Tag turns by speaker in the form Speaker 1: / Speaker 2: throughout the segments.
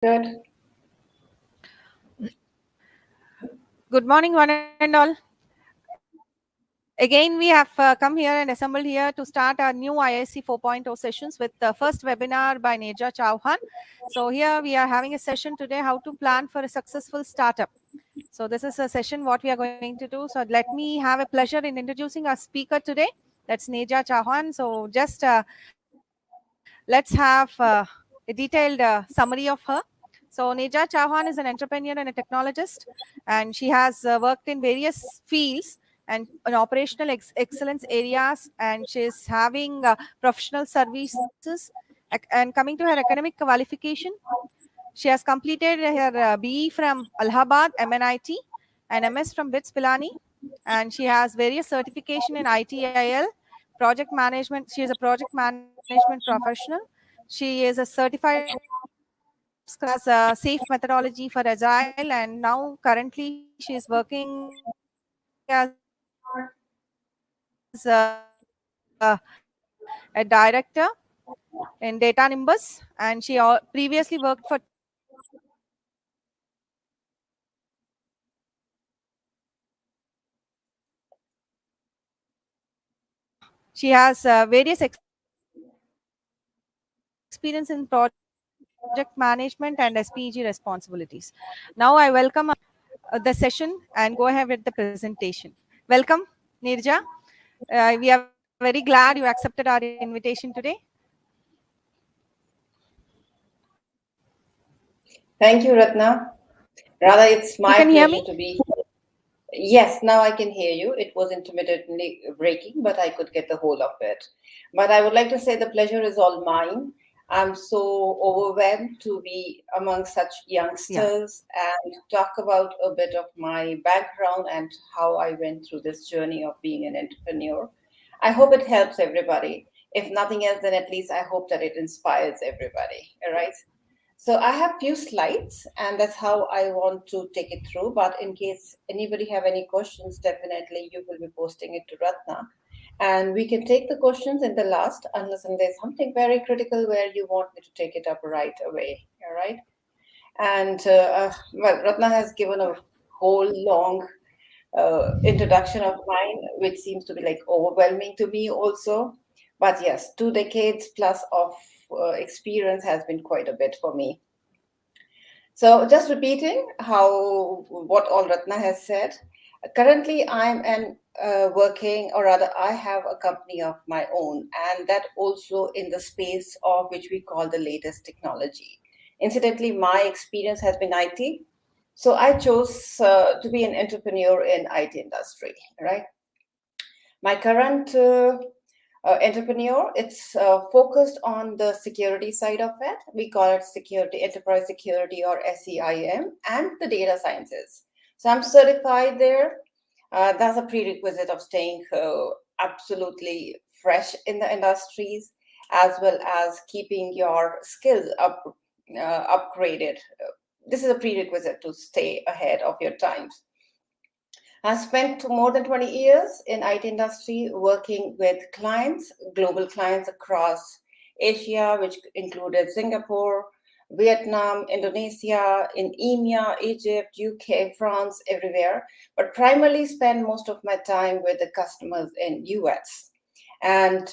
Speaker 1: Good.
Speaker 2: Good morning, one and all. Again, we have come here and assembled here to start our new IIC 4.0 sessions with the first webinar by Neja Chauhan. So here we are having a session today, how to plan for a successful startup. So this is a session what we are going to do. So let me have a pleasure in introducing our speaker today. That's Neja Chauhan. So just let's have a detailed summary of her. So Neja Chauhan is an entrepreneur and a technologist, and she has worked in various fields and in operational excellence areas, and she's having professional services. And coming to her academic qualification, she has completed her BE from Allahabad MNIT and MS from BITS Pilani, and she has various certification in ITIL, project management. She is a project management professional. She is a certified Scrum Master as a safe methodology for Agile, and now currently she is working as a director in Data Nimbus, and previously worked for TCS Technologies Limited, and she has various experience in project management and SPG responsibilities. Now I welcome the session and go ahead with the presentation. Welcome, Nirja. We are very glad you accepted our invitation today.
Speaker 1: Thank you, Ratna.
Speaker 2: You
Speaker 1: Rather,
Speaker 2: can
Speaker 1: it's
Speaker 2: hear me?
Speaker 1: my pleasure to be here. Yes, now I can hear you. It was intermittently breaking, but I could get the whole of it. But I would like to say the pleasure is all mine. I'm so overwhelmed to be among such
Speaker 2: Yeah.
Speaker 1: youngsters and talk about a bit of my background and how I went through this journey of being an entrepreneur. I hope it helps everybody. If nothing else, then at least I hope that it inspires everybody. All right. So I have few slides, and that's how I want to take it through. But in case anybody have any questions, definitely you will be posting it to Ratna, and we can take the questions in the last, unless and there's something very critical where you want me to take it up right away. All right. And well, Ratna has given a whole long introduction of mine, which seems to be like overwhelming to me also. But yes, 2 decades plus of experience has been quite a bit for me. So just repeating how what all Ratna has said. Currently, I'm an working, or rather, I have a company of my own, and that also in the space of which we call the latest technology. Incidentally, my experience has been IT, so I chose to be an entrepreneur in IT industry. Right, my current entrepreneur, it's focused on the security side of it. We call it security, enterprise security, or SEIM, and the data sciences. So I'm certified there. That's a prerequisite of staying absolutely fresh in the industries, as well as keeping your skills upgraded. This is a prerequisite to stay ahead of your times. I spent more than 20 years in IT industry working with clients, global clients across Asia, which included Singapore, Vietnam, Indonesia, in EMEA, Egypt, UK, France, everywhere, but primarily spend most of my time with the customers in US. And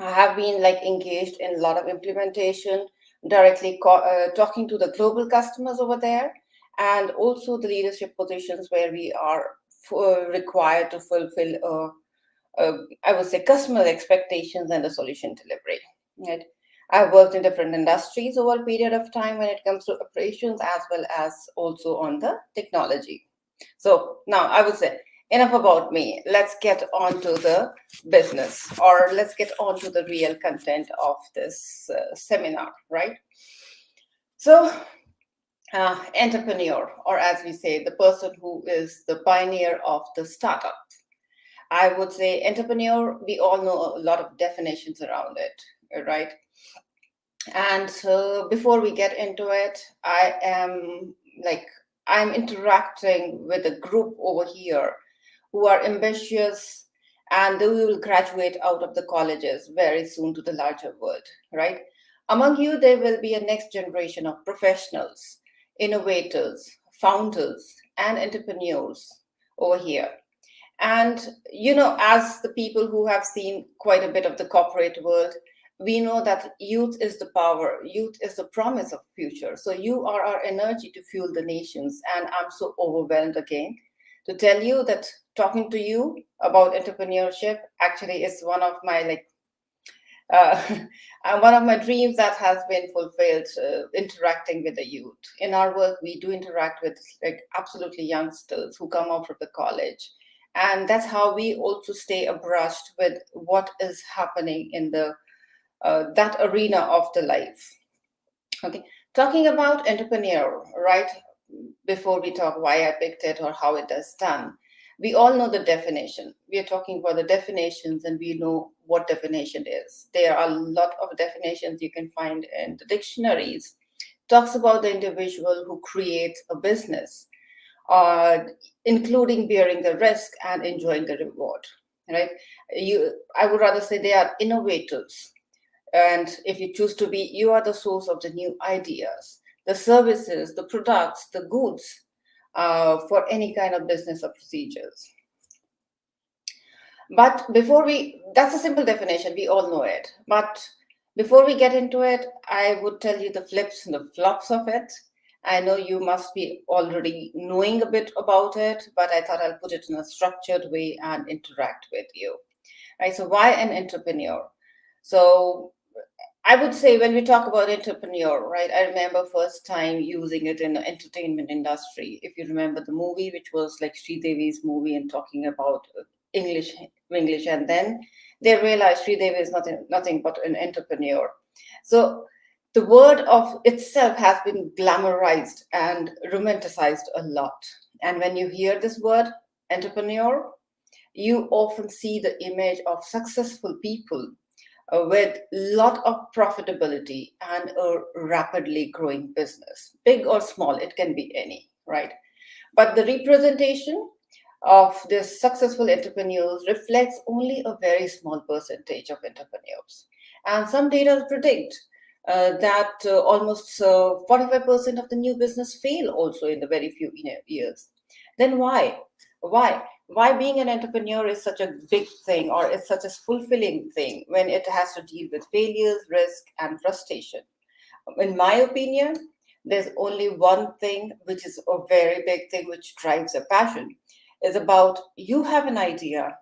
Speaker 1: I have been like engaged in a lot of implementation, directly talking to the global customers over there, and also the leadership positions where we are required to fulfill, I would say, customer expectations and the solution delivery. Right. I've worked in different industries over a period of time when it comes to operations as well as also on the technology. So now I would say enough about me. Let's get on to the business, or let's get on to the real content of this seminar, right? So, entrepreneur, or as we say, the person who is the pioneer of the startup. I would say entrepreneur, we all know a lot of definitions around it, right? And so before we get into it, like, I'm interacting with a group over here who are ambitious, and they will graduate out of the colleges very soon to the larger world, right? Among you, there will be a next generation of professionals, innovators, founders, and entrepreneurs over here. And, as the people who have seen quite a bit of the corporate world, we know that youth is the power, youth is the promise of future. So you are our energy to fuel the nations. And I'm so overwhelmed again to tell you that talking to you about entrepreneurship actually is one of my uh, one of my dreams that has been fulfilled, interacting with the youth. In our work, we do interact with like absolutely youngsters who come out of the college. And that's how we also stay abreast with what is happening in the that arena of the life. Okay, talking about entrepreneur, right? Before we talk why I picked it or how it is done, we all know the definition. We are talking about the definitions, and we know what definition is. There are a lot of definitions you can find in the dictionaries. Talks about the individual who creates a business, uh, including bearing the risk and enjoying the reward. Right? I would rather say they are innovators, and if you choose to be, you are the source of the new ideas, the services, the products, the goods for any kind of business or procedures. But that's a simple definition, we all know it. But before we get into it, I would tell you the flips and the flops of it. I know you must be already knowing a bit about it, but I thought I'll put it in a structured way and interact with you. Right? So, why an entrepreneur? So, I would say when we talk about entrepreneur, right? I remember first time using it in the entertainment industry. If you remember the movie, which was like Sri Devi's movie and talking about English, and then they realized Sri Devi is nothing but an entrepreneur. So the word of itself has been glamorized and romanticized a lot. And when you hear this word, entrepreneur, you often see the image of successful people with lot of profitability and a rapidly growing business, big or small, it can be any, right? But the representation of this successful entrepreneurs reflects only a very small percentage of entrepreneurs. And some data predict that almost 45% of the new business fail also in the very few years. Then why? Why? Why being an entrepreneur is such a big thing, or is such a fulfilling thing when it has to deal with failures, risk, and frustration? In my opinion, there's only one thing which is a very big thing which drives a passion. Is about you have an idea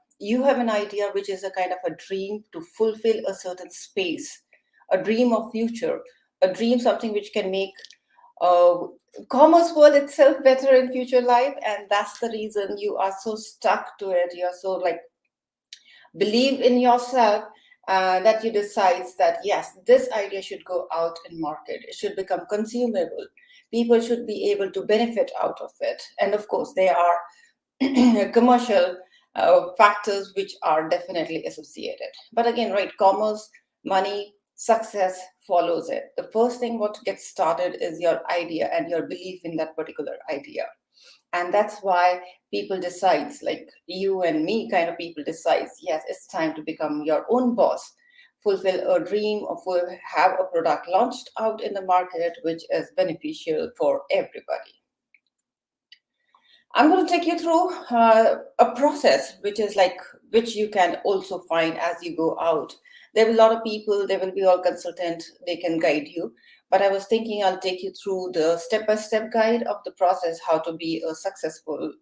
Speaker 1: which is a kind of a dream to fulfill a certain space, a dream of future, a dream something which can make uh, commerce world itself better in future life. And that's the reason you are so stuck to it, you're so like believe in yourself, that you decide that yes, this idea should go out in market, it should become consumable, people should be able to benefit out of it. And of course there are commercial factors which are definitely associated. But again, right, commerce, money, success follows it. The first thing what gets started is your idea and your belief in that particular idea. And that's why people decides, like you and me kind of people decides, yes, it's time to become your own boss, fulfill a dream, or have a product launched out in the market which is beneficial for everybody. I'm going to take you through a process which you can also find as you go out. There will be a lot of people, there will be all consultant, they can guide you. But I was thinking I'll take you through the step-by-step guide of the process, how to be a successful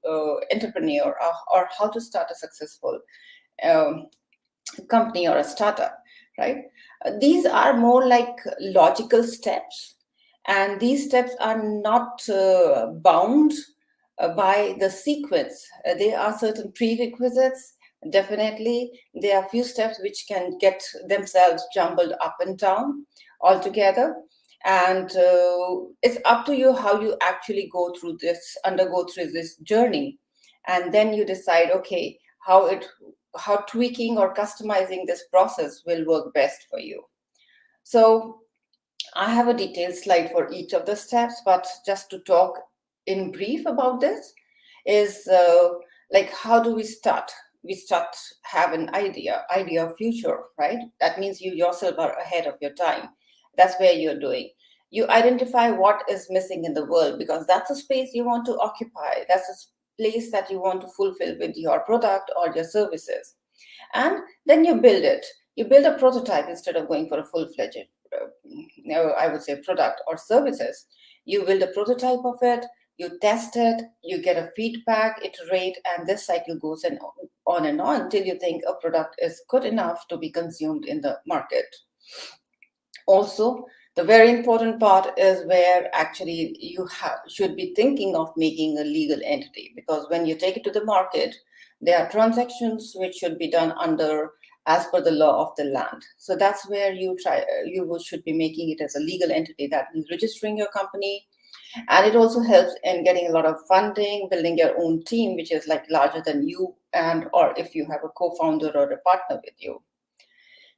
Speaker 1: entrepreneur, or how to start a successful um, company or a startup, right? These are more like logical steps, and these steps are not bound by the sequence. There are certain prerequisites. Definitely, there are few steps which can get themselves jumbled up and down altogether. And it's up to you how you actually undergo through this journey. And then you decide, okay, how tweaking or customizing this process will work best for you. So I have a detailed slide for each of the steps, but just to talk in brief about this is like how do we start? We start have an idea of future, right? That means you yourself are ahead of your time. That's where you're doing. You identify what is missing in the world, because that's a space you want to occupy. That's a place that you want to fulfill with your product or your services. And then you build it. You build a prototype instead of going for a full-fledged, I would say, product or services. You build a prototype of it, you test it, you get a feedback, iterate, and this cycle goes on and on till you think a product is good enough to be consumed in the market. Also, the very important part is where actually you should be thinking of making a legal entity, because when you take it to the market, there are transactions which should be done under as per the law of the land. So that's where you should be making it as a legal entity. That means registering your company, and it also helps in getting a lot of funding, building your own team, which is like larger than you, and or if you have a co-founder or a partner with you.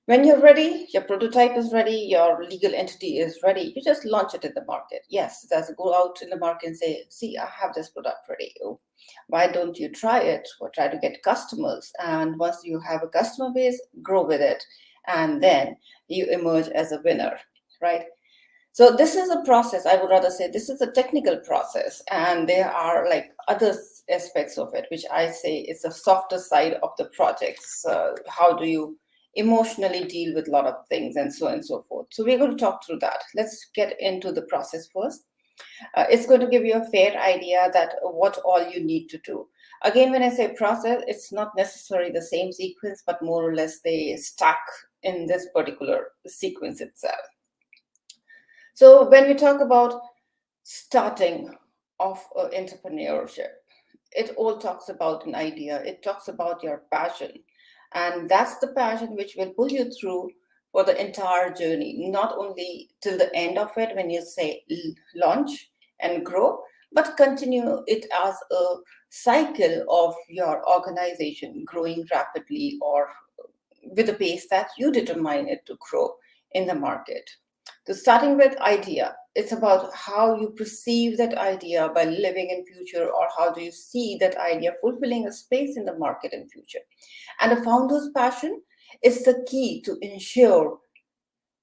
Speaker 1: When you're ready, your prototype is ready, your legal entity is ready, you just launch it in the market. Yes, that's go out in the market and say, see, I have this product ready. Why don't you try it or try to get customers? And once you have a customer base, grow with it. And then you emerge as a winner, right? So this is a process. I would rather say this is a technical process, and there are like other aspects of it, which I say is the softer side of the projects. How do you emotionally deal with a lot of things, and so on and so forth. So we're going to talk through that. Let's get into the process first. It's going to give you a fair idea that what all you need to do. Again, when I say process, it's not necessarily the same sequence, but more or less they stack in this particular sequence itself. So when we talk about starting of entrepreneurship, it all talks about an idea. It talks about your passion. And that's the passion which will pull you through for the entire journey, not only till the end of it when you say launch and grow, but continue it as a cycle of your organization growing rapidly or with the pace that you determine it to grow in the market. So starting with idea, it's about how you perceive that idea by living in future, or how do you see that idea fulfilling a space in the market in future. And a founder's passion is the key to ensure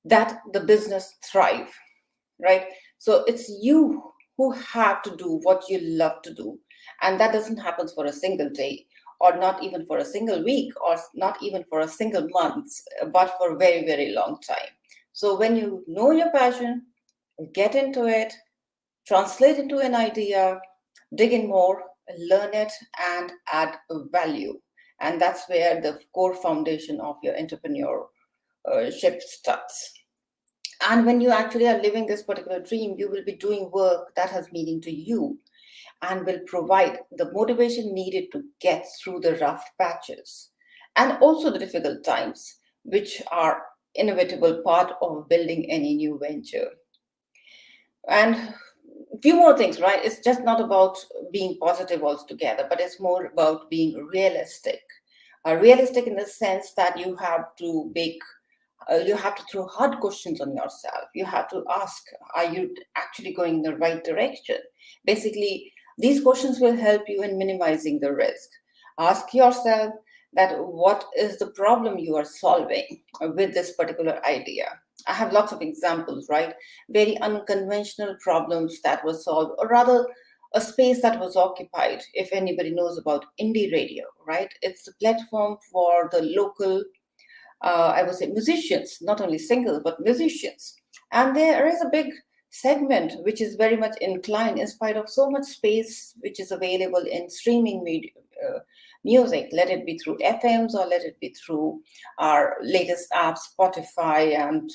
Speaker 1: that the business thrive, right? So it's you who have to do what you love to do. And that doesn't happen for a single day, or not even for a single week, or not even for a single month, but for a very, very long time. So when you know your passion, get into it, translate into an idea, dig in more, learn it, and add value. And that's where the core foundation of your entrepreneurship starts. And when you actually are living this particular dream, you will be doing work that has meaning to you and will provide the motivation needed to get through the rough patches and also the difficult times, which are inevitable part of building any new venture. And a few more things, right? It's just not about being positive altogether, but it's more about being realistic. Realistic in the sense that you have to throw hard questions on yourself. You have to ask, are you actually going in the right direction? Basically, these questions will help you in minimizing the risk. Ask yourself that what is the problem you are solving with this particular idea. I have lots of examples, right? Very unconventional problems that were solved, or rather a space that was occupied. If anybody knows about indie radio, right? It's a platform for the local, I would say, musicians, not only singers, but musicians. And there is a big segment which is very much inclined, in spite of so much space which is available in streaming media, music, let it be through FMs or let it be through our latest apps, Spotify and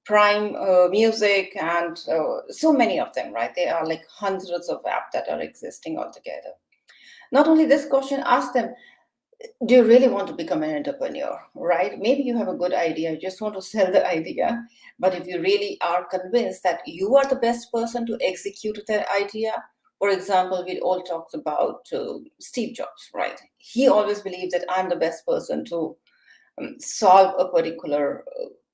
Speaker 1: Prime Music, and so many of them, right? There are like hundreds of apps that are existing altogether. Not only this question, ask them, do you really want to become an entrepreneur, right? Maybe you have a good idea, you just want to sell the idea. But if you really are convinced that you are the best person to execute that idea, for example, we all talked about Steve Jobs, right? He always believed that I'm the best person to solve a particular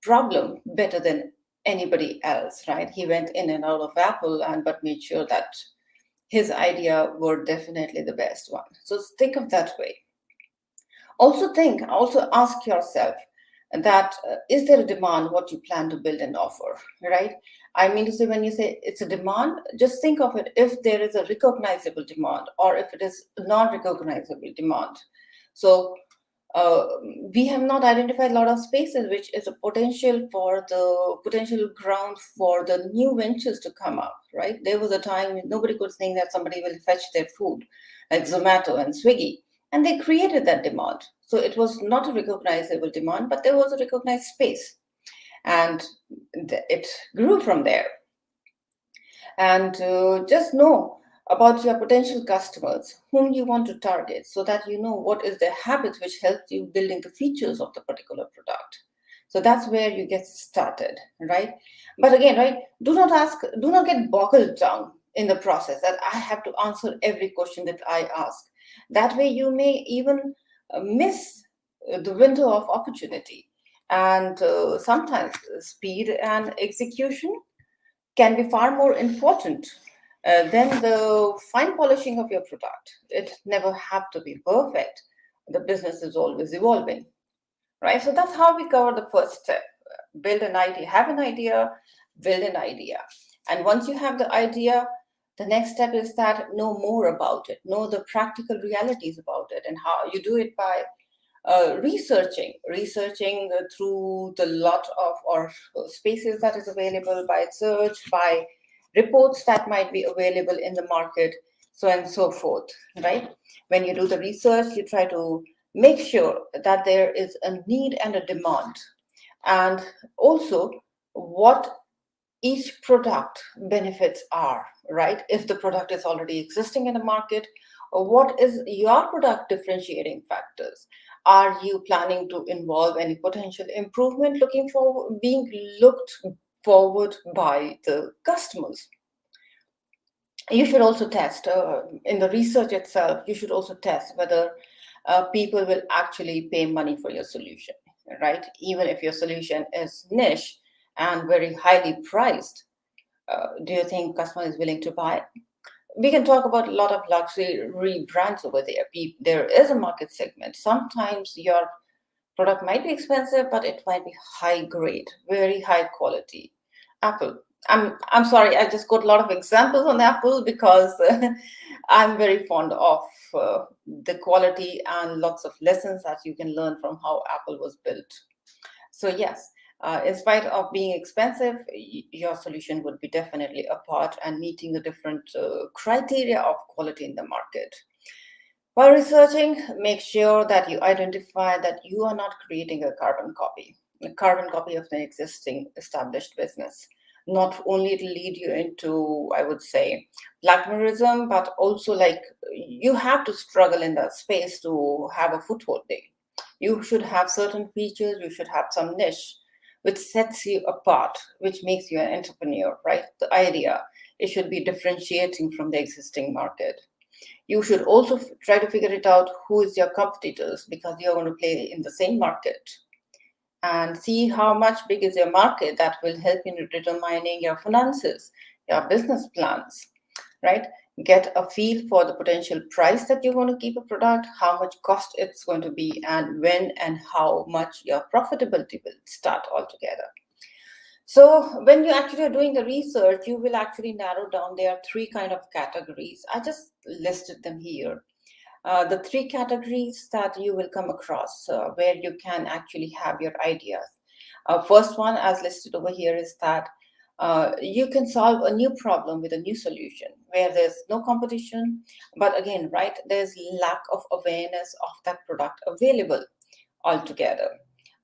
Speaker 1: problem better than anybody else, right? He went in and out of Apple, but made sure that his idea were definitely the best one. So think of that way. Also ask yourself that is there a demand what you plan to build and offer, right? I mean to say, when you say it's a demand, just think of it if there is a recognizable demand or if it is non-recognizable demand. So uh, we have not identified a lot of spaces which is a potential ground for the new ventures to come up, right? There was a time when nobody could think that somebody will fetch their food, like Zomato and Swiggy, and they created that demand. So it was not a recognizable demand, but there was a recognized space, and it grew from there. And just know about your potential customers whom you want to target, so that you know what is their habits which help you building the features of the particular product. So that's where you get started, right? But again, right, do not get boggled down in the process that I have to answer every question that I ask. That way you may even miss the window of opportunity. And sometimes speed and execution can be far more important than the fine polishing of your product. It never have to be perfect. The business is always evolving, right? So that's how we cover the first step. Build an idea, have an idea, build an idea. And once you have the idea, the next step is that know more about it, know the practical realities about it, and how you do it by researching through the lot of or spaces that is available, by search, by reports that might be available in the market, so and so forth, right? When you do the research, you try to make sure that there is a need and a demand, and also what each product benefits are, right? If the product is already existing in the market, or what is your product differentiating factors? Are you planning to involve any potential improvement looking for being looked forward by the customers? You should also test in the research itself. You should also test whether people will actually pay money for your solution, right? Even if your solution is niche and very highly priced, do you think customer is willing to buy? We can talk about a lot of luxury brands over there. There is a market segment. Sometimes your product might be expensive, but it might be high grade, very high quality. Apple. I'm sorry, I just got a lot of examples on Apple because I'm very fond of the quality and lots of lessons that you can learn from how Apple was built. So yes, in spite of being expensive, your solution would be definitely a part and meeting the different criteria of quality in the market. While researching, make sure that you identify that you are not creating a carbon copy of an existing established business. Not only to lead you into, I would say, blackmailism, but also like you have to struggle in that space to have a foothold there. You should have certain features, you should have some niche which sets you apart, which makes you an entrepreneur, right? The idea, it should be differentiating from the existing market. You should also try to figure it out who is your competitors, because you're going to play in the same market, and see how much big is your market. That will help in determining your finances, your business plans, right? Get a feel for the potential price that you're going to keep a product, how much cost it's going to be, and when and how much your profitability will start altogether. So when you actually are doing the research, you will actually narrow down. There are three kind of categories. I just listed them here. The three categories that you will come across where you can actually have your ideas. First one, as listed over here, is that you can solve a new problem with a new solution where there's no competition, but again, right, there's lack of awareness of that product available altogether.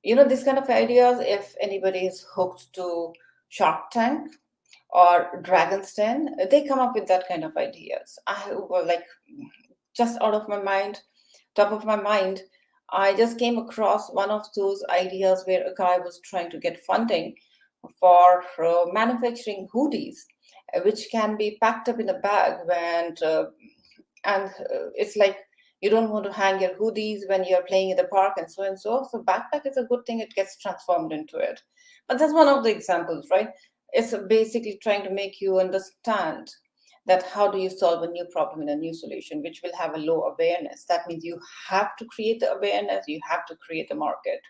Speaker 1: You know, this kind of ideas, if anybody is hooked to Shark Tank or Dragon's Den, they come up with that kind of ideas. I well, like just out of my mind, top of my mind, I just came across one of those ideas where a guy was trying to get funding for manufacturing hoodies, which can be packed up in a bag and it's like you don't want to hang your hoodies when you're playing in the park and so and so. So backpack is a good thing; it gets transformed into it. But that's one of the examples, right? It's basically trying to make you understand that how do you solve a new problem in a new solution, which will have a low awareness. That means you have to create the awareness, you have to create the market.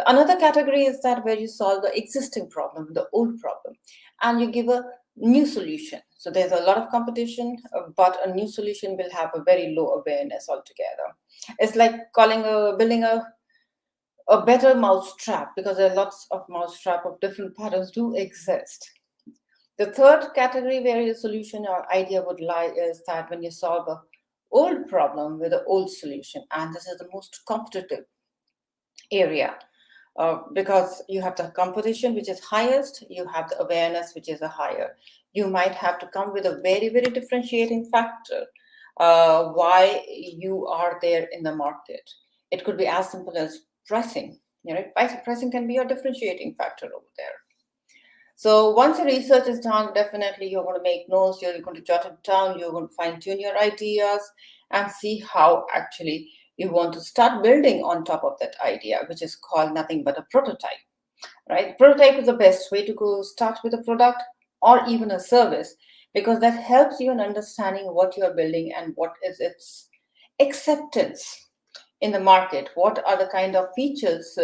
Speaker 1: Another category is that where you solve the existing problem, the old problem, and you give a new solution. So there's a lot of competition, but a new solution will have a very low awareness altogether. It's like building a better mousetrap, because there are lots of mousetrap of different patterns do exist. The third category where your solution or idea would lie is that when you solve a old problem with an old solution, and this is the most competitive area, because you have the competition which is highest, you have the awareness which is a higher. You might have to come with a very, very differentiating factor why you are there in the market. It could be as simple as pricing. Pricing can be a differentiating factor over there. So once your research is done, definitely you're going to make notes, you're going to jot it down, you're going to fine tune your ideas and see how actually you want to start building on top of that idea, which is called nothing but a prototype, right? Prototype is the best way to go start with a product or even a service, because that helps you in understanding what you're building and what is its acceptance in the market. What are the kind of features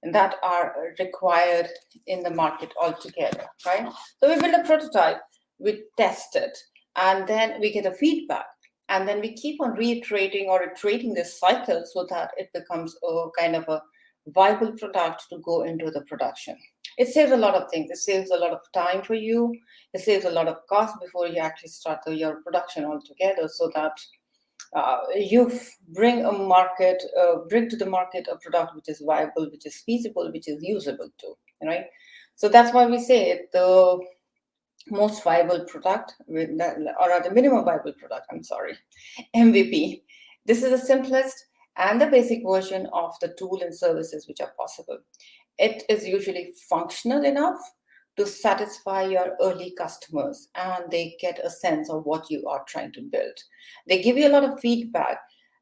Speaker 1: that are required in the market altogether, right? So we build a prototype, we test it, and then we get a feedback. And then we keep on reiterating or iterating this cycle so that it becomes a kind of a viable product to go into the production. It saves a lot of things. It saves a lot of time for you. It saves a lot of cost before you actually start your production altogether, so that you bring to the market a product which is viable, which is feasible, which is usable too, right? So that's why we say the most viable product, or the minimum viable product, I'm sorry, MVP. This is the simplest and the basic version of the tool and services which are possible. It is usually functional enough to satisfy your early customers, and they get a sense of what you are trying to build. They give you a lot of feedback,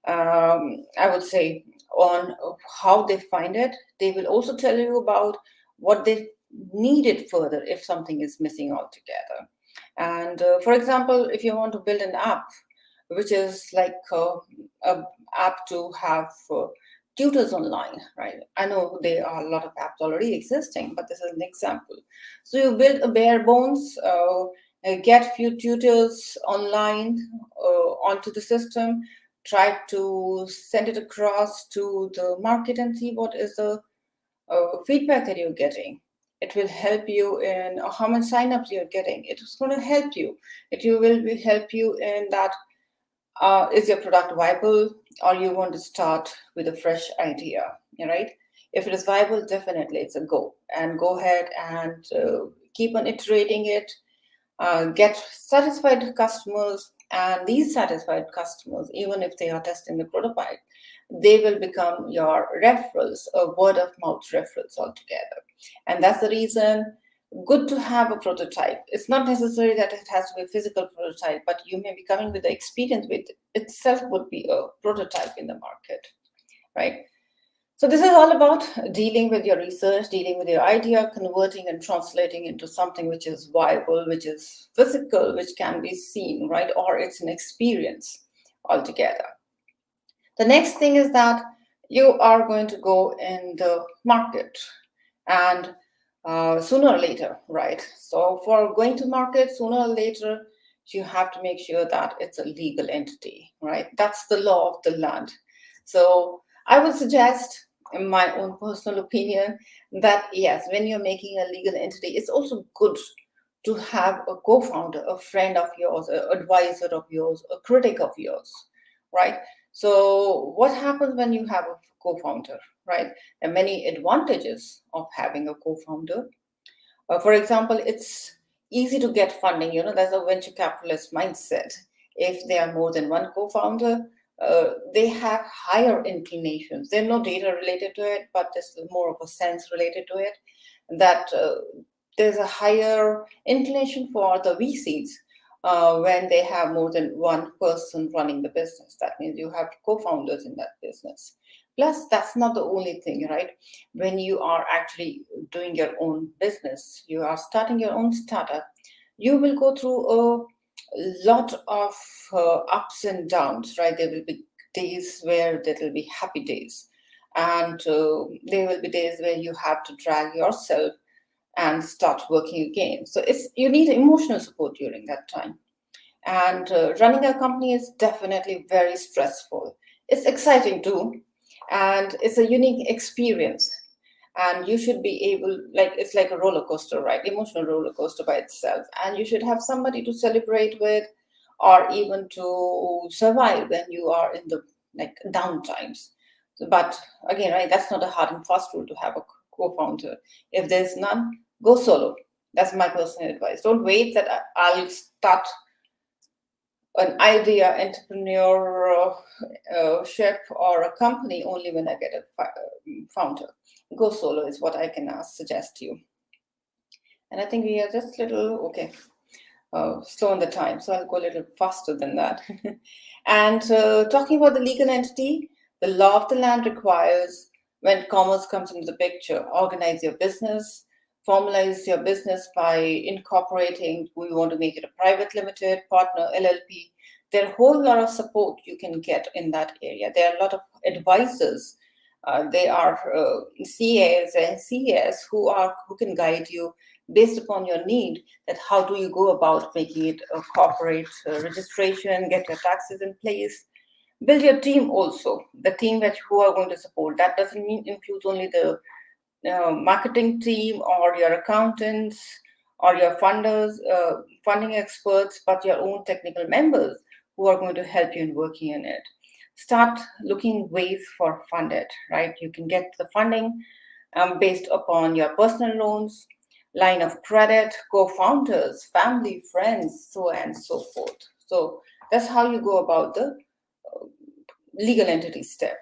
Speaker 1: I would say, on how they find it. They will also tell you about what they need it further if something is missing altogether. And for example, if you want to build an app, which is like a app to have tutors online, right? I know there are a lot of apps already existing, but this is an example. So you build a bare bones, get few tutors online onto the system, try to send it across to the market and see what is the feedback that you're getting. It will help you in how much signups you're getting. It is going to help you. Will help you in that. Is your product viable, or you want to start with a fresh idea, right? If it is viable, definitely it's a go. And go ahead and keep on iterating it, get satisfied customers, and these satisfied customers, even if they are testing the prototype, they will become your referrals, word of mouth referrals altogether. And that's the reason good to have a prototype. It's not necessary that it has to be a physical prototype, but you may be coming with the experience with itself would be a prototype in the market, right? So this is all about dealing with your research, dealing with your idea, converting and translating into something which is viable, which is physical, which can be seen, right? Or it's an experience altogether. The next thing is that you are going to go in the market, and sooner or later, right? So for going to market, sooner or later, you have to make sure that it's a legal entity, right? That's the law of the land. So I would suggest, in my own personal opinion, that yes, when you're making a legal entity, it's also good to have a co-founder, a friend of yours, an advisor of yours, a critic of yours, right? So what happens when you have a co-founder, right? There are many advantages of having a co-founder. For example, it's easy to get funding. That's a venture capitalist mindset. If there are more than one co-founder, they have higher inclinations. There's no data related to it, but there's more of a sense related to it, that there's a higher inclination for the VCs when they have more than one person running the business. That means you have co-founders in that business. Plus, that's not the only thing, right? When you are actually doing your own business, you are starting your own startup, you will go through a lot of ups and downs, right? There will be days where there will be happy days. And there will be days where you have to drag yourself and start working again. So you need emotional support during that time. And running a company is definitely very stressful. It's exciting too, and it's a unique experience. And you should be able, like, it's like a roller coaster, right? Emotional roller coaster by itself. And you should have somebody to celebrate with, or even to survive when you are in the like down times. But again, right, that's not a hard and fast rule to have a co-founder. If there's none, go solo. That's my personal advice. Don't wait that I'll start an idea, entrepreneurship, or a company only when I get a founder. Go solo is what I can suggest you. And I think we are just a little, okay, slow on the time, so I'll go a little faster than that. And talking about the legal entity, the law of the land requires, when commerce comes into the picture, organize your business, formalize your business by incorporating. We want to make it a private limited, partner, LLP. There are a whole lot of support you can get in that area. There are a lot of advisors. They are CAs and CS who can guide you based upon your need, that how do you go about making it a corporate registration, get your taxes in place, build your team also, the team that who are going to support. That doesn't mean includes only the marketing team or your accountants or your funders, funding experts, but your own technical members who are going to help you in working in it. Start looking ways for funded, right? You can get the funding based upon your personal loans, line of credit, co-founders, family, friends, so on and so forth. So that's how you go about the legal entity step.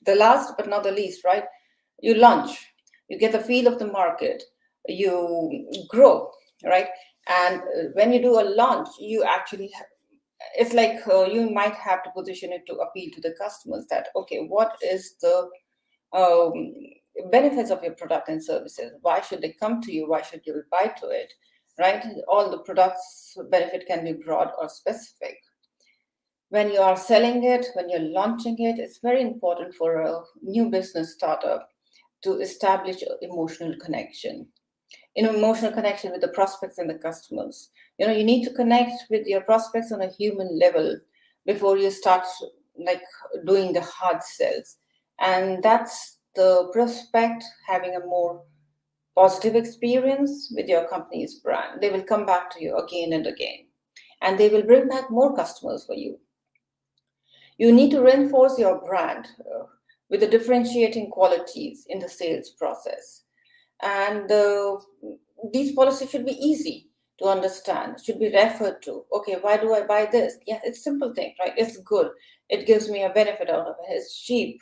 Speaker 1: The last but not the least, right? You launch, you get the feel of the market, you grow, right? And when you do a launch, you actually it's like you might have to position it to appeal to the customers that, okay, what is the um, benefits of your product and services? Why should they come to you? Why should you buy to it? Right? All the products benefit can be broad or specific. When you are selling it, when you're launching it, it's very important for a new business startup to establish an emotional connection. Emotional connection with the prospects and the customers. You need to connect with your prospects on a human level before you start like doing the hard sales. And that's the prospect having a more positive experience with your company's brand. They will come back to you again and again, and they will bring back more customers for you. You need to reinforce your brand with the differentiating qualities in the sales process. And these policies should be easy to understand, should be referred to. Okay, why do I buy this? Yeah, it's simple thing, right? It's good. It gives me a benefit out of it. It's cheap.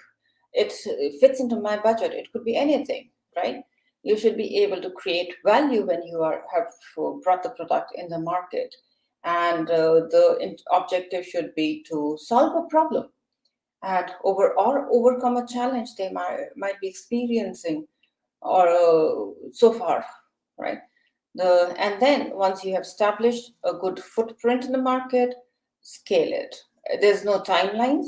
Speaker 1: It fits into my budget. It could be anything, right? You should be able to create value when you have brought the product in the market. And the objective should be to solve a problem and overcome a challenge they might be experiencing or so far, right? And then once you have established a good footprint in the market, scale it. There's no timelines.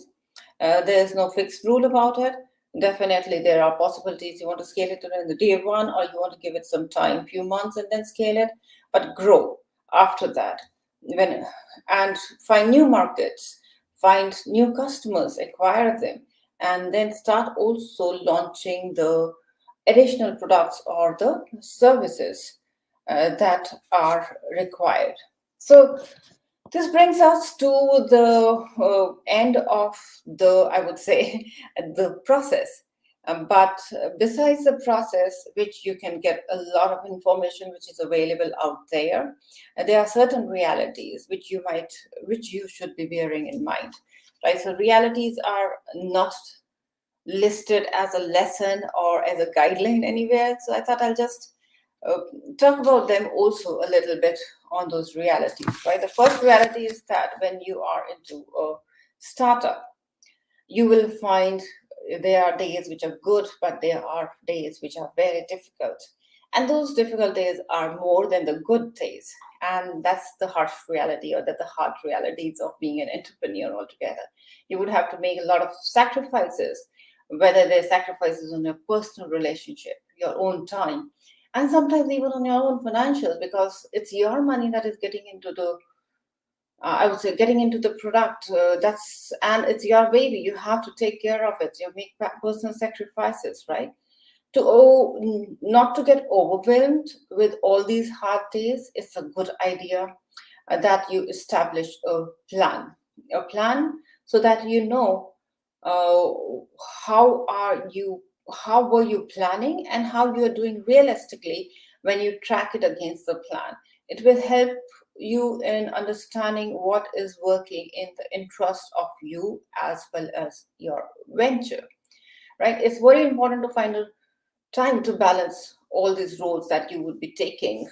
Speaker 1: There's no fixed rule about it. Definitely, there are possibilities. You want to scale it in the day one, or you want to give it some time, few months, and then scale it. But grow after that. And find new markets, find new customers, acquire them, and then start also launching the additional products or the services that are required. So this brings us to the end of the, I would say, the process. But besides the process, which you can get a lot of information which is available out there, there are certain realities which you should be bearing in mind. Right? So realities are not listed as a lesson or as a guideline anywhere. So I thought I'll just talk about them also a little bit on those realities, right? The first reality is that when you are into a startup, you will find there are days which are good, but there are days which are very difficult. And those difficult days are more than the good days. And that's the harsh reality, or that the hard realities of being an entrepreneur altogether. You would have to make a lot of sacrifices whether there's sacrifices on your personal relationship, your own time, and sometimes even on your own financials, because it's your money that is getting into the I would say getting into the product. And it's your baby. You have to take care of it. You make personal sacrifices, right? Not to get overwhelmed with all these hard days, it's a good idea that you establish a plan so that you know uh, how are you, how were you planning, and how you are doing realistically when you track it against the plan. It will help you in understanding what is working in the interest of you as well as your venture, right? It's very important to find a time to balance all these roles that you would be taking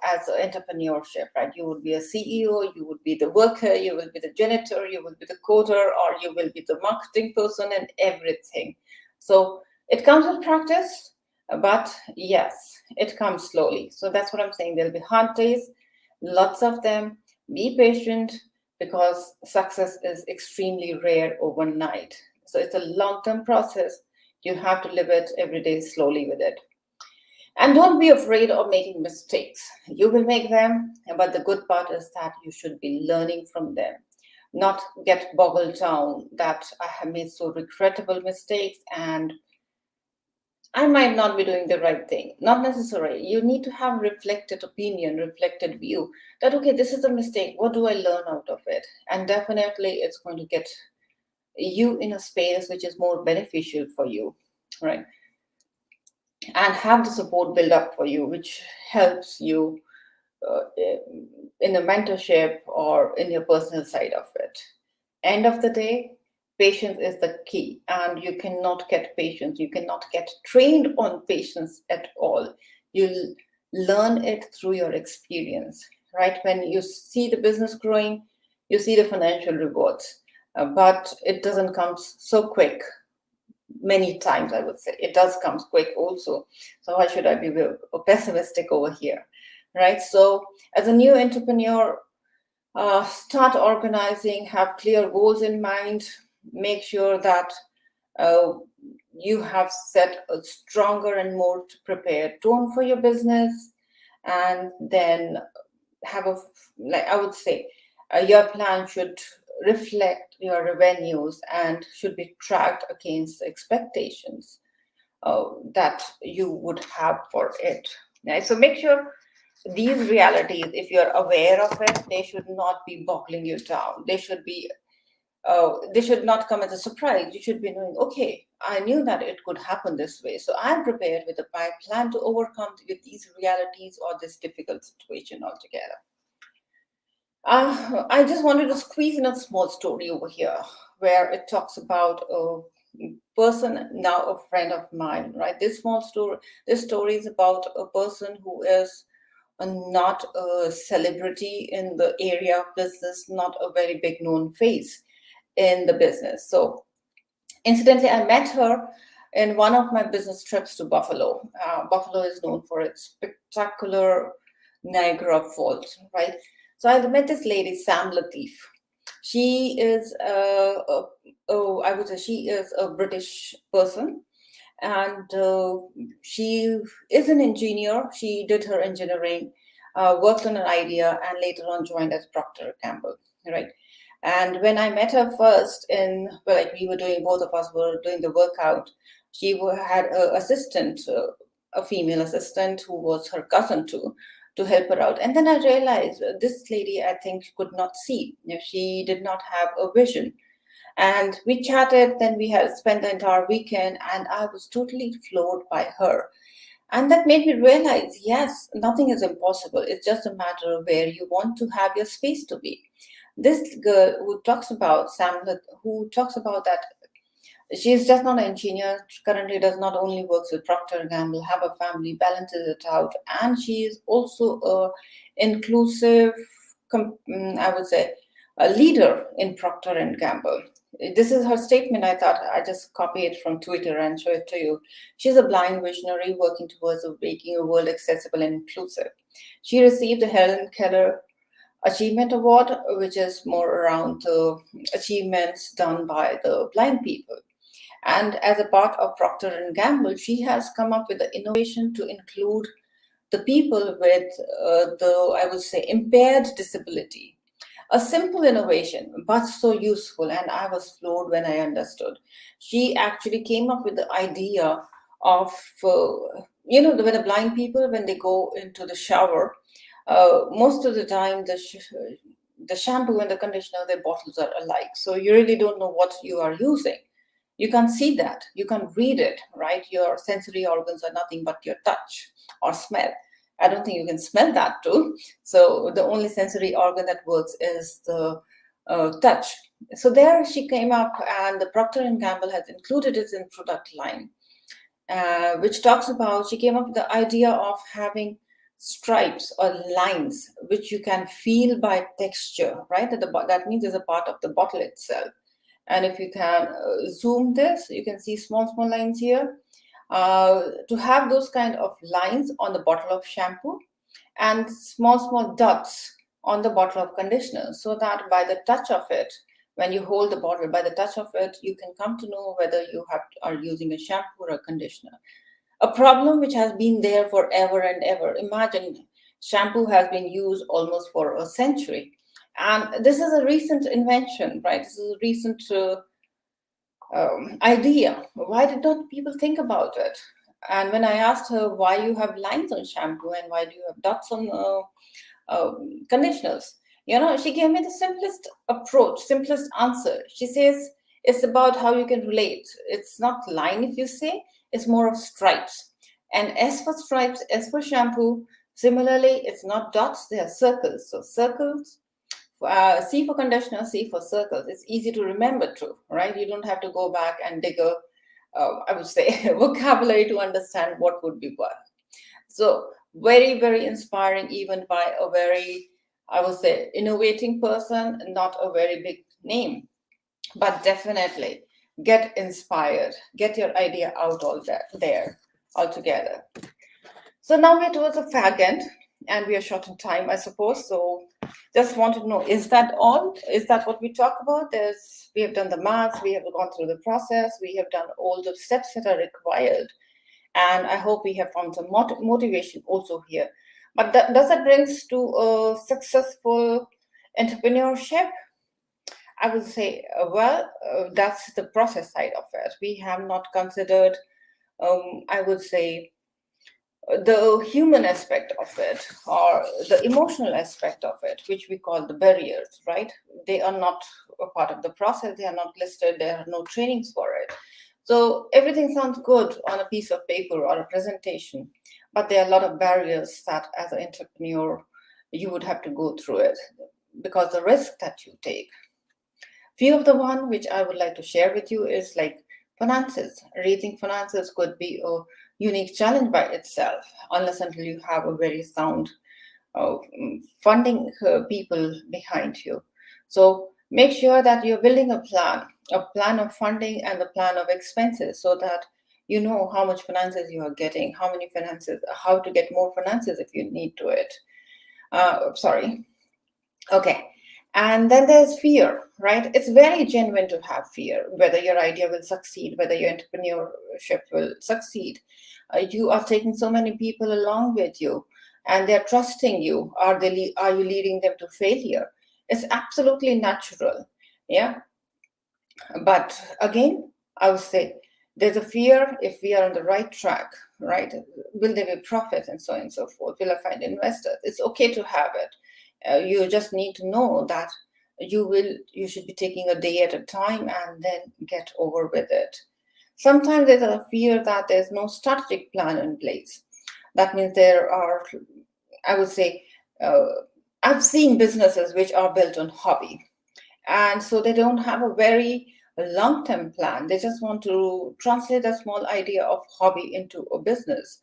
Speaker 1: as an entrepreneurship, right? You would be a CEO, you would be the worker, you will be the janitor, you will be the coder, or you will be the marketing person and everything. So it comes with practice, but yes, it comes slowly. So that's what I'm saying. There'll be hard days, lots of them. Be patient, because success is extremely rare overnight. So it's a long-term process. You have to live it every day slowly with it. And don't be afraid of making mistakes. You will make them, but the good part is that you should be learning from them, not get boggled down that I have made so regrettable mistakes and I might not be doing the right thing. Not necessarily. You need to have reflected opinion, reflected view that, okay, this is a mistake. What do I learn out of it? And definitely it's going to get you in a space which is more beneficial for you, right? And have the support build up for you, which helps you in a mentorship or in your personal side of it. End of the day, patience is the key, and you cannot get patience. You cannot get trained on patience at all. You learn it through your experience, right? When you see the business growing, you see the financial rewards, but it doesn't come so quick. Many times, I would say it does come quick also. So why should I be pessimistic over here, right? So as a new entrepreneur, start organizing, have clear goals in mind, make sure that uh, you have set a stronger and more prepared tone for your business, and then have a, like I would say, your plan should reflect your revenues and should be tracked against expectations that you would have for it. Right? So make sure these realities, if you're aware of it, they should not be boggling you down. They should not come as a surprise. You should be knowing, okay, I knew that it could happen this way, so I'm prepared with a plan to overcome with these realities or this difficult situation altogether. I just wanted to squeeze in a small story over here where it talks about a person, now a friend of mine, right? This story is about a person who is not a celebrity in the area of business, not a very big known face in the business. So, incidentally, I met her in one of my business trips to Buffalo. Buffalo is known for its spectacular Niagara Falls, right? So I met this lady, Sam Latif. She is, I would say, she is a British person, and she is an engineer. She did her engineering, worked on an idea, and later on joined as Procter Gamble, right? And when I met her first, like we were doing, both of us were doing the workout. She had an assistant, a female assistant who was her cousin too, to help her out. And then I realized this lady, I think, could not see. She did not have a vision. And we chatted, then we had spent the entire weekend, and I was totally floored by her. And that made me realize, yes, nothing is impossible. It's just a matter of where you want to have your space to be. This girl who talks about who talks about that she's just not an engineer, currently does not only works with Procter & Gamble, have a family, balances it out, and she is also a inclusive, I would say, a leader in Procter & Gamble. This is her statement. I thought I just copy it from Twitter and show it to you. She's a blind visionary working towards making a world accessible and inclusive. She received the Helen Keller Achievement Award, which is more around the achievements done by the blind people. And as a part of Procter and Gamble, she has come up with the innovation to include the people with I would say, impaired disability. A simple innovation, but so useful, and I was floored when I understood. She actually came up with the idea of, when the blind people, when they go into the shower, most of the time the shampoo and the conditioner, their bottles are alike. So you really don't know what you are using. You can't see that. You can't read it, right? Your sensory organs are nothing but your touch or smell. I don't think you can smell that too. So the only sensory organ that works is the touch. So there she came up, and the Procter and Gamble has included it in product line, which talks about. She came up with the idea of having stripes or lines, which you can feel by texture, right? That means there's a part of the bottle itself. And if you can zoom this, you can see small lines here. To have those kind of lines on the bottle of shampoo and small dots on the bottle of conditioner, so that by the touch of it, when you hold the bottle, by the touch of it, you can come to know whether you are using a shampoo or a conditioner. A problem which has been there forever and ever. Imagine, shampoo has been used almost for a century. And this is a recent invention, right? This is a recent idea. Why did not people think about it? And when I asked her why you have lines on shampoo and why do you have dots on conditioners, she gave me the simplest approach, simplest answer. She says it's about how you can relate. It's not line, if you say, it's more of stripes. And S for stripes, S for shampoo. Similarly, it's not dots, they are circles. So circles, C for conditioner, C for circles. It's easy to remember too, right? You don't have to go back and dig I would say, vocabulary to understand what would be what. So very, very inspiring, even by a very, I would say, innovating person, not a very big name, but definitely get inspired, get your idea out all that there altogether. So now we're towards the fag end, and we are short on time, I suppose. So just want to know, is that all? Is that what we talk about? We have done the maths, we have gone through the process, we have done all the steps that are required. And I hope we have found some motivation also here. But does that bring us to a successful entrepreneurship? I would say, that's the process side of it. We have not considered, I would say, the human aspect of it or the emotional aspect of it, which we call the barriers, right? They are not a part of the process. They are not listed. There are no trainings for it. So everything sounds good on a piece of paper or a presentation, but there are a lot of barriers that as an entrepreneur, you would have to go through it because the risk that you take. Few of the one which I would like to share with you is like finances. Raising finances could be a unique challenge by itself, unless until you have a very sound funding people behind you. So make sure that you're building a plan of funding and a plan of expenses, so that you know how much finances you are getting, how many finances, how to get more finances if you need to it. Okay. And then there's fear, right? It's very genuine to have fear, whether your idea will succeed, whether your entrepreneurship will succeed. You are taking so many people along with you, and they're trusting you. Are you leading them to failure? It's absolutely natural, yeah. But again, I would say there's a fear if we are on the right track, right? Will there be profits and so on and so forth? Will I find investors? It's okay to have it. You just need to know that you should be taking a day at a time and then get over with it. Sometimes there's a fear that there's no strategic plan in place. That means there are, I would say, I've seen businesses which are built on hobby. And so they don't have a very long-term plan. They just want to translate a small idea of hobby into a business.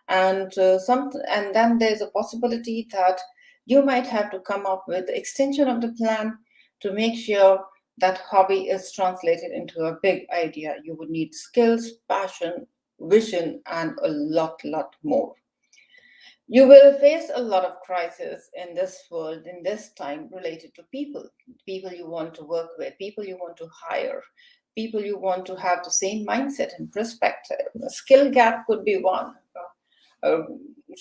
Speaker 1: And then there's a possibility that you might have to come up with the extension of the plan to make sure that hobby is translated into a big idea. You would need skills, passion, vision, and a lot more. You will face a lot of crisis in this world, in this time, related to people you want to work with, people you want to hire, people you want to have the same mindset and perspective. A skill gap could be one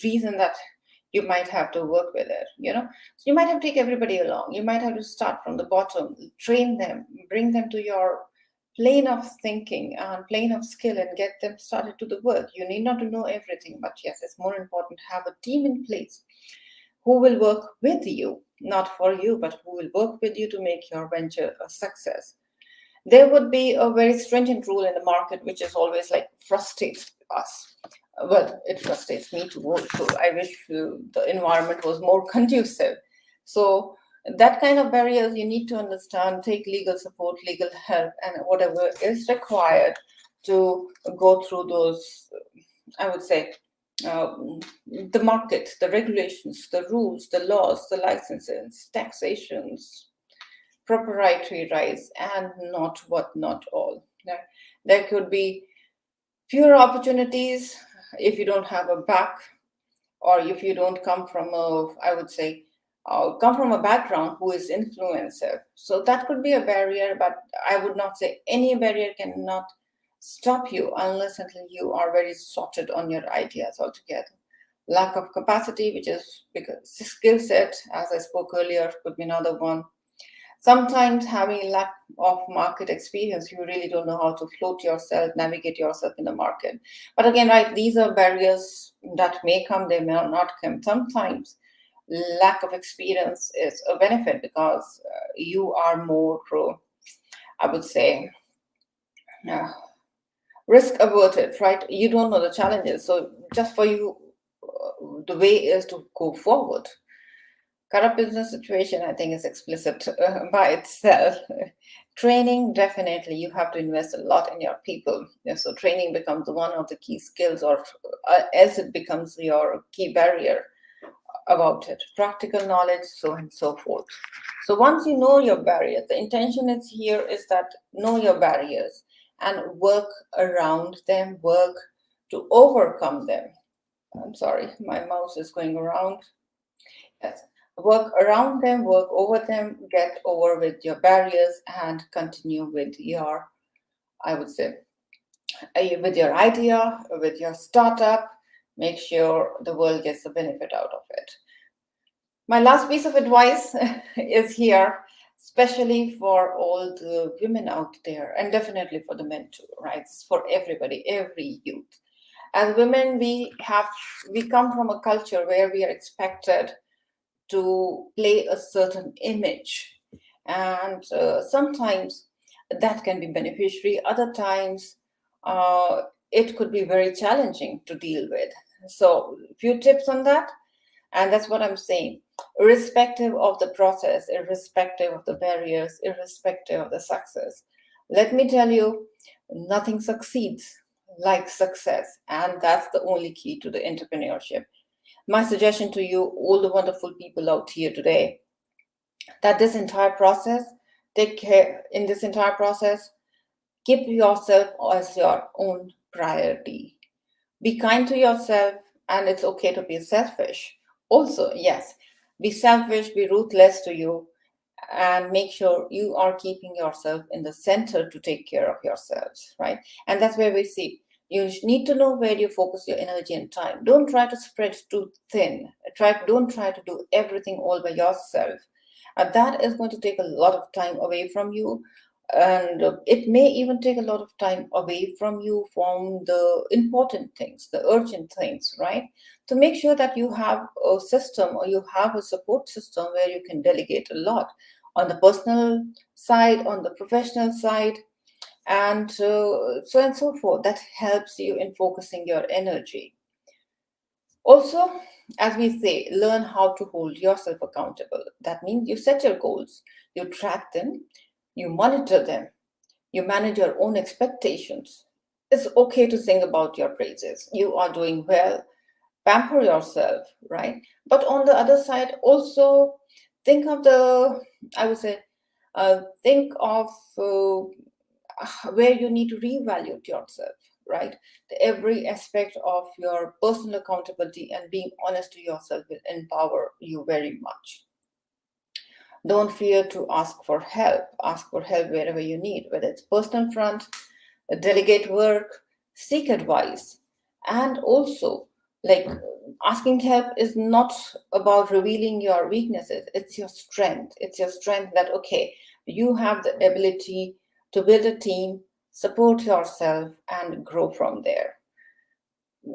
Speaker 1: reason that you might have to work with it. So you might have to take everybody along. You might have to start from the bottom, train them, bring them to your plane of thinking and plane of skill, and get them started to the work. You need not to know everything, but yes, it's more important to have a team in place who will work with you, not for you, but who will work with you to make your venture a success. There would be a very stringent rule in the market, which is always like frustrates us. Well, it frustrates me too. Also, I wish the environment was more conducive. So that kind of barriers you need to understand, take legal support, legal help, and whatever is required to go through those, I would say, the market, the regulations, the rules, the laws, the licenses, taxations, proprietary rights, and not all. There could be fewer opportunities if you don't have a back, or if you don't come from come from a background who is influencer. So that could be a barrier, but I would not say any barrier cannot stop you unless until you are very sorted on your ideas altogether. Lack of capacity, which is because skill set, as I spoke earlier, could be another one. Sometimes having lack of market experience, you really don't know how to float yourself, navigate yourself in the market. But again, right, these are barriers that may come, they may not come. Sometimes lack of experience is a benefit because you are more, I would say, risk averted, right? You don't know the challenges. So just for you, the way is to go forward. Current business situation, I think, is explicit by itself. Training, definitely, you have to invest a lot in your people. So training becomes one of the key skills, or else it becomes your key barrier about it. Practical knowledge, so on and so forth. So once you know your barriers, the intention is here is that know your barriers and work around them, work to overcome them. I'm sorry, my mouse is going around. Yes. Work around them, work over them, get over with your barriers, and continue with your, I would say, with your idea, with your startup. Make sure the world gets the benefit out of it. My last piece of advice is here, especially for all the women out there, and definitely for the men too, right? It's for everybody, every youth. As women, we come from a culture where we are expected to play a certain image, and sometimes that can be beneficial. Other times it could be very challenging to deal with. So a few tips on that, and that's what I'm saying. Irrespective of the process, irrespective of the barriers, irrespective of the success, let me tell you, nothing succeeds like success, and that's the only key to the entrepreneurship. My suggestion to you, all the wonderful people out here today, that this entire process, take care in this entire process, keep yourself as your own priority. Be kind to yourself, and it's okay to be selfish. Also, yes, be selfish, be ruthless to you, and make sure you are keeping yourself in the center to take care of yourselves, right? And that's where we see you need to know where you focus your energy and time. Don't try to spread too thin. Don't try to do everything all by yourself. That is going to take a lot of time away from you, and it may even take a lot of time away from you from the important things, the urgent things, right? To make sure that you have a system, or you have a support system where you can delegate a lot on the personal side, on the professional side, and so and so forth. That helps you in focusing your energy. Also, as we say, learn how to hold yourself accountable. That means you set your goals, you track them, you monitor them, you manage your own expectations. It's okay to sing about your praises. You are doing well. Pamper yourself, right? But on the other side, also think of I would say, think of where you need to reevaluate yourself, right? Every aspect of your personal accountability and being honest to yourself will empower you very much. Don't fear to ask for help. Ask for help wherever you need, whether it's personal front, delegate work, seek advice. And also, like, asking help is not about revealing your weaknesses, it's your strength. It's your strength that, okay, you have the ability to build a team, support yourself, and grow from there.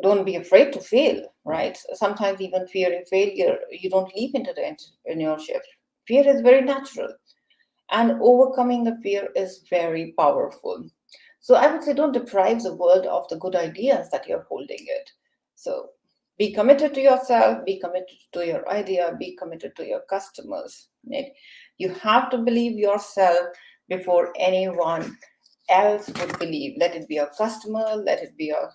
Speaker 1: Don't be afraid to fail, right? Sometimes even fearing failure, you don't leap into the entrepreneurship. Fear is very natural, and overcoming the fear is very powerful. So I would say don't deprive the world of the good ideas that you're holding it. So be committed to yourself, be committed to your idea, be committed to your customers. Right? You have to believe yourself before anyone else would believe. Let it be your customer, let it be your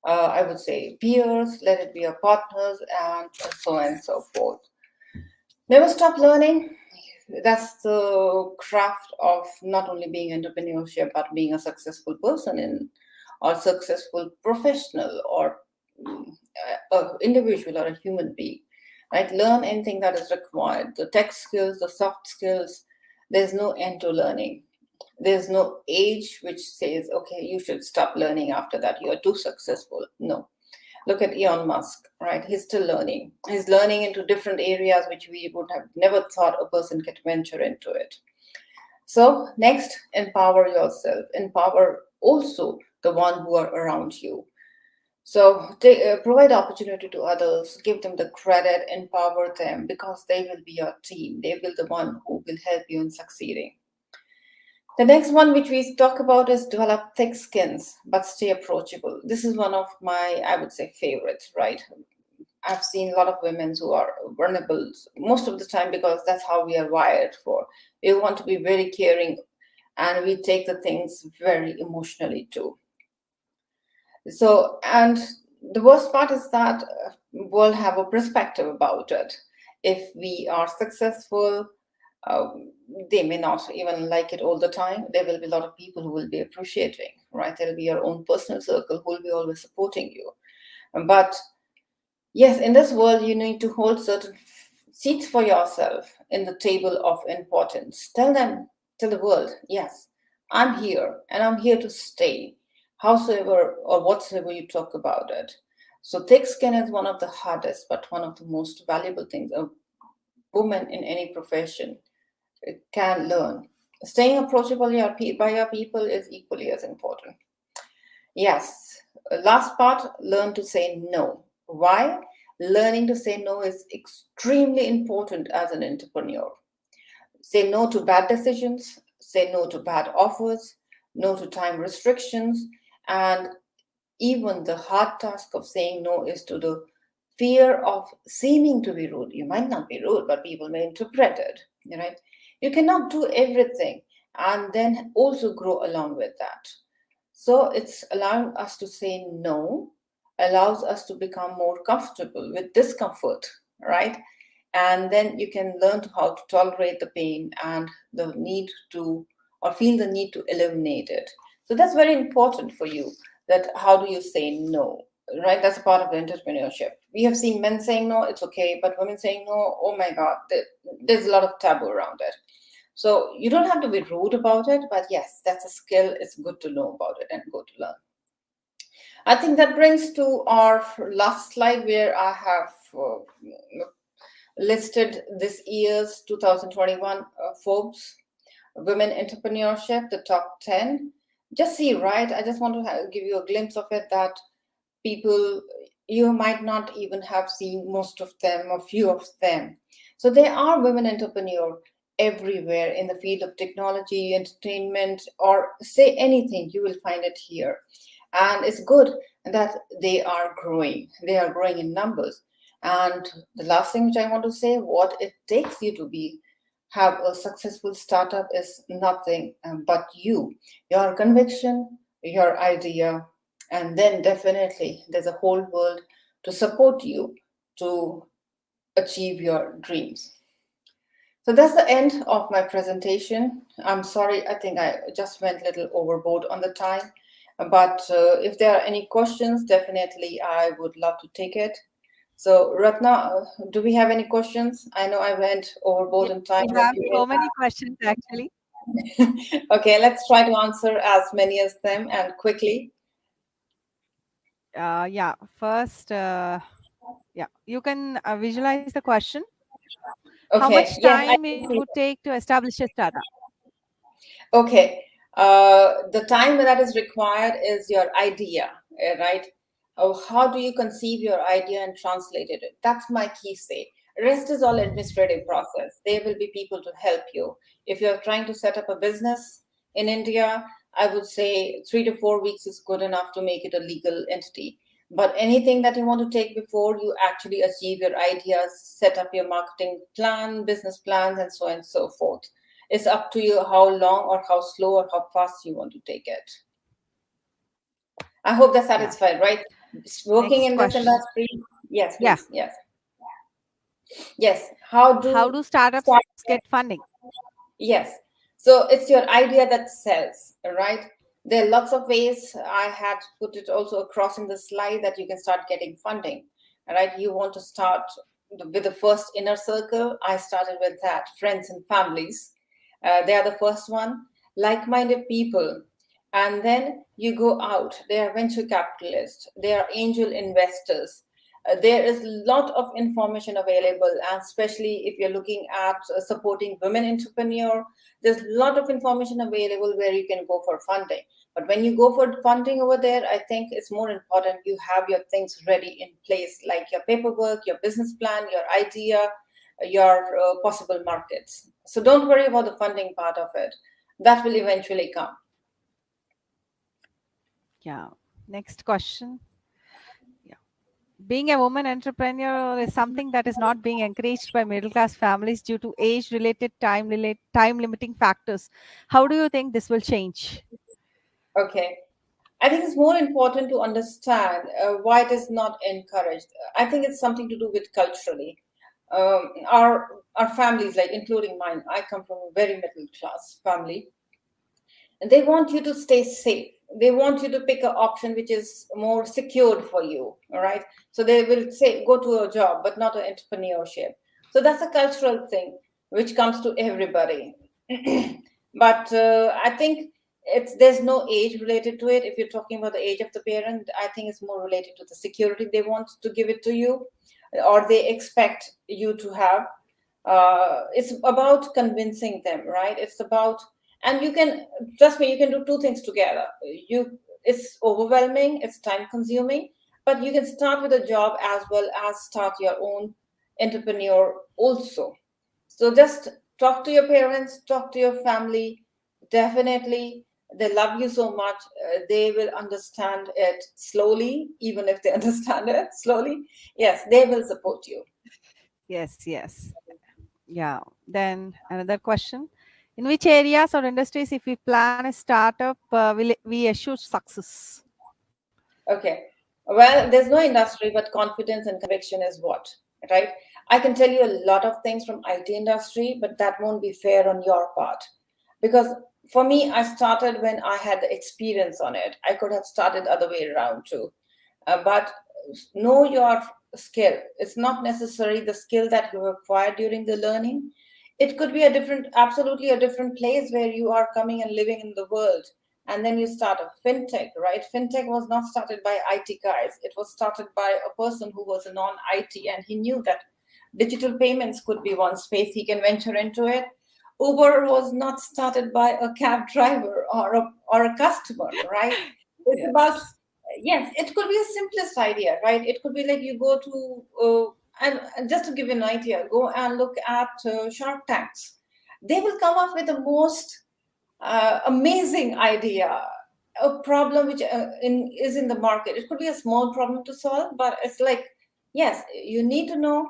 Speaker 1: I would say peers, let it be your partners, and so on and so forth. Never stop learning. That's the craft of not only being entrepreneurship, but being a successful person in, or successful professional, or individual, or a human being. Right? Learn anything that is required. The tech skills, the soft skills. There's no end to learning. There's no age which says, okay, you should stop learning after that. You are too successful. No. Look at Elon Musk, right? He's still learning. He's learning into different areas which we would have never thought a person could venture into it. So, next, empower yourself. Empower also the one who are around you. So, provide opportunity to others, give them the credit, empower them, because they will be your team. They will be the one who will help you in succeeding. The next one, which we talk about, is develop thick skins but stay approachable. This is one of my, I would say, favorites, right? I've seen a lot of women who are vulnerable most of the time because that's how we are wired for. We want to be very caring, and we take the things very emotionally too. So, and the worst part is that we'll have a perspective about it. If we are successful, they may not even like it all the time. There will be a lot of people who will be appreciating, right? There will be your own personal circle who will be always supporting you. But yes, in this world, you need to hold certain seats for yourself in the table of importance. Tell them, tell the world, yes, I'm here and I'm here to stay, howsoever or whatsoever you talk about it. So, thick skin is one of the hardest, but one of the most valuable things a woman in any profession can learn. Staying approachable by your people is equally as important. Yes, last part, learn to say no. Why? Learning to say no is extremely important as an entrepreneur. Say no to bad decisions, say no to bad offers, no to time restrictions, and even the hard task of saying no is to the fear of seeming to be rude. You might not be rude, but people may interpret it, right? You cannot do everything and then also grow along with that. So it's allowing us to say no, allows us to become more comfortable with discomfort, right? And then you can learn how to tolerate the pain and the need to, or feel the need to eliminate it. So that's very important for you, that how do you say no, right? That's a part of the entrepreneurship. We have seen men saying no, it's okay, but women saying no, oh my God, there's a lot of taboo around it. So you don't have to be rude about it, but yes, that's a skill. It's good to know about it and good to learn. I think that brings to our last slide, where I have listed this year's 2021 Forbes Women Entrepreneurship, the top 10. Just see, right? I just want to give you a glimpse of it, that people, you might not even have seen most of them or few of them. So there are women entrepreneurs everywhere in the field of technology, entertainment, or say anything, you will find it here. And it's good that they are growing. They are growing in numbers. And the last thing which I want to say, what it takes you to have a successful startup is nothing but your conviction, your idea, and then definitely there's a whole world to support you to achieve your dreams. So that's the end of my presentation. I'm sorry, I think I just went a little overboard on the time. But if there are any questions, definitely I would love to take it. So, Ratna, do we have any questions? I know I went overboard
Speaker 2: Yes,
Speaker 1: in time.
Speaker 2: we
Speaker 1: If
Speaker 2: have
Speaker 1: you
Speaker 2: so many questions actually.
Speaker 1: okay, let's try to answer as many as them and quickly.
Speaker 2: Yeah, first, yeah, you can visualize the question. How
Speaker 1: Okay,
Speaker 2: much
Speaker 1: yes, I
Speaker 2: time it
Speaker 1: can
Speaker 2: would
Speaker 1: see.
Speaker 2: take to establish a startup?
Speaker 1: Okay, the time that is required is your idea, right? Oh, how do you conceive your idea and translate it? That's my key say. Rest is all administrative process. There will be people to help you. If you're trying to set up a business in India, I would say 3 to 4 weeks is good enough to make it a legal entity. But anything that you want to take before you actually achieve your ideas, set up your marketing plan, business plans, and so on and so forth, it's up to you how long or how slow or how fast you want to take it. I hope that's
Speaker 2: Yeah.
Speaker 1: satisfied, right? Working
Speaker 2: Next
Speaker 1: in this
Speaker 2: question.
Speaker 1: industry, yes,
Speaker 2: Yeah.
Speaker 1: please, yes, yes. How
Speaker 2: How
Speaker 1: do
Speaker 2: do startups
Speaker 1: start?
Speaker 2: get funding?
Speaker 1: Yes. So it's your idea that sells, right? There are lots of ways. I had put it also across in the slide that you can start getting funding, right? You want to start with the first inner circle. I started with that, friends and families. They are the first one, like-minded people. And then you go out. They are venture capitalists. They are angel investors. There is a lot of information available, and especially if you're looking at supporting women entrepreneur, there's a lot of information available where you can go for funding. But when you go for funding over there, I think it's more important you have your things ready in place, like your paperwork, your business plan, your idea, your possible markets. So don't worry about the funding part of it. That will eventually come.
Speaker 2: Yeah. Next question. Yeah. Being a woman entrepreneur is something that is not being encouraged by middle class families due to age related time limiting factors. How do you think this will change?
Speaker 1: Okay. I think it's more important to understand why it is not encouraged. I think it's something to do with culturally. Our families, like including mine, I come from a very middle class family, and they want you to stay safe. They want you to pick an option which is more secured for you. All right, so they will say go to a job, but not an entrepreneurship. So that's a cultural thing which comes to everybody. But I think it's there's no age related to it. If you're talking about the age of the parent, I think it's more related to the security they want to give it to you, or they expect you to have. It's about convincing them, right? It's about, and you can, trust me, you can do two things together. You, it's overwhelming, it's time consuming, but you can start with a job as well as start your own entrepreneur also. So just talk to your parents, talk to your family. Definitely, they love you so much. They will understand it slowly, even if they understand it slowly. Yes, they will support you.
Speaker 2: Yes, yes. Yeah. Then another question. In which areas or industries, if we plan a startup, will we assure success?
Speaker 1: Okay. Well, there's no industry, but confidence and conviction is what, right? I can tell you a lot of things from IT industry, but that won't be fair on your part. Because for me, I started when I had the experience on it. I could have started other way around too. But know your skill. It's not necessarily the skill that you acquired during the learning. It could be a different, absolutely a different place where you are coming and living in the world. And then you start a fintech, right? Fintech was not started by IT guys. It was started by a person who was a non-IT, and he knew that digital payments could be one space he can venture into it. Uber was not started by a cab driver or a customer, right? It's about,
Speaker 2: Yes.
Speaker 1: yes, it could be a simplest idea, right? It could be like you go to and just to give you an idea, go and look at Shark Tanks. They will come up with the most amazing idea, a problem which is in the market. It could be a small problem to solve, but it's like, yes, you need to know,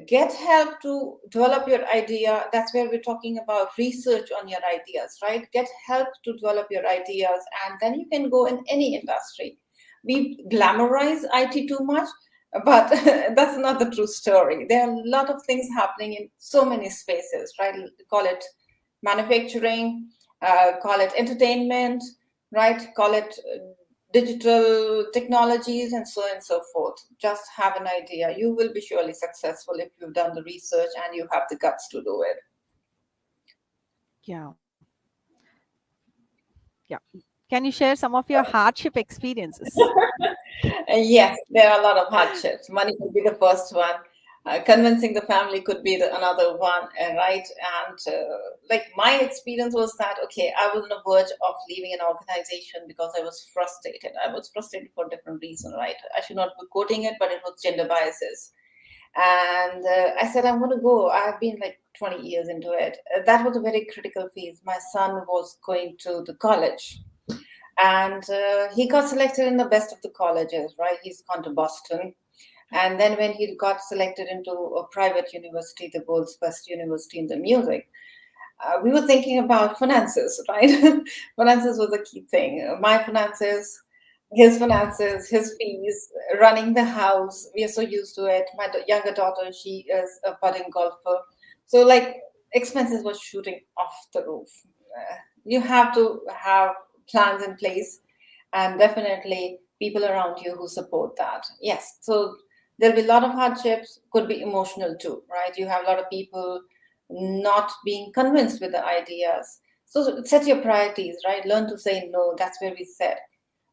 Speaker 1: get help to develop your idea. That's where we're talking about research on your ideas, right? Get help to develop your ideas, and then you can go in any industry. We glamorize IT too much, but that's not the true story. There are a lot of things happening in so many spaces, right? Call it manufacturing, call it entertainment, right? Call it digital technologies, and so on and so forth. Just have an idea. You will be surely successful if you've done the research and you have the guts to do it.
Speaker 2: Yeah. Yeah. Can you share some of your hardship experiences?
Speaker 1: Yes, there are a lot of hardships. Money could be the first one. Convincing the family could be another one, right? And like my experience was that, okay, I was on the verge of leaving an organization because I was frustrated. I was frustrated for different reasons, right? I should not be quoting it, but it was gender biases. And I said, I'm going to go. I've been like 20 years into it. That was a very critical phase. My son was going to the college, and he got selected in the best of the colleges, right? He's gone to Boston. And then when he got selected into a private university, the world's best university in the music, we were thinking about finances, right? Finances was a key thing. My finances, his fees, running the house. We are so used to it. My younger daughter, she is a budding golfer. So, like, expenses were shooting off the roof. You have to have plans in place, and definitely people around you who support that. Yes. So, there'll be a lot of hardships, could be emotional too, right? You have a lot of people not being convinced with the ideas. So set your priorities, right? Learn to say no. That's where we said.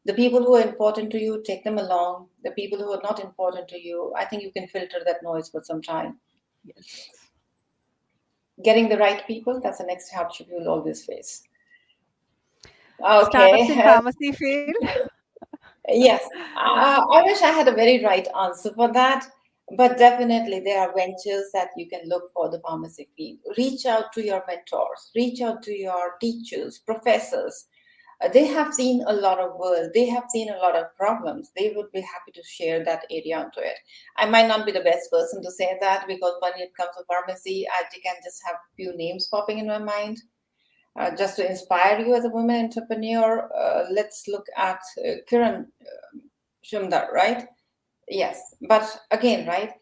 Speaker 1: The people who are important to you, take them along. The people who are not important to you, I think you can filter that noise for some time.
Speaker 2: Yes.
Speaker 1: Getting the right people, that's the next hardship you'll always face.
Speaker 2: Startups in
Speaker 1: Okay.
Speaker 2: pharmacy fail.
Speaker 1: Yes, I wish I had a very right answer for that, but definitely there are ventures that you can look for the pharmacy field. Reach out to your mentors, reach out to your teachers, professors. They have seen a lot of world, they have seen a lot of problems. They would be happy to share that area onto it. I might not be the best person to say that because when it comes to pharmacy, I can just have few names popping in my mind. Just to inspire you as a woman entrepreneur, let's look at Kiran Shumdar, right? Yes, but again, right?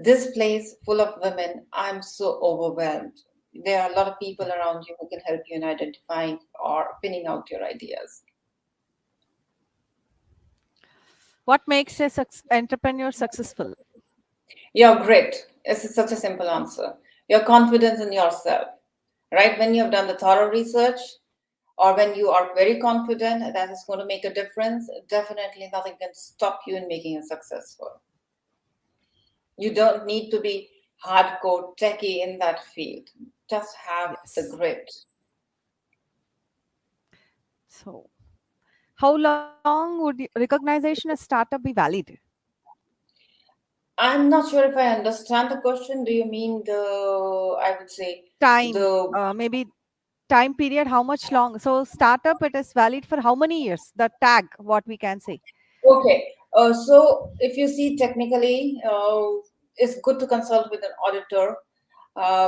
Speaker 1: This place full of women, I'm so overwhelmed. There are a lot of people around you who can help you in identifying or pinning out your ideas.
Speaker 2: What makes a entrepreneur successful?
Speaker 1: Your grit is such a simple answer. Your confidence in yourself, right? When you have done the thorough research, or when you are very confident that it's going to make a difference, definitely nothing can stop you in making it successful. You don't need to be hardcore techie in that field. Just have the
Speaker 2: Yes.
Speaker 1: grit.
Speaker 2: So, how long would recognition as startup be valid?
Speaker 1: I'm not sure if I understand the question. Do you mean I would say,
Speaker 2: Time,
Speaker 1: the,
Speaker 2: maybe time period, how much long? So, startup, it is valid for how many years? The tag, what we can say.
Speaker 1: okay. So if you see technically, it's good to consult with an auditor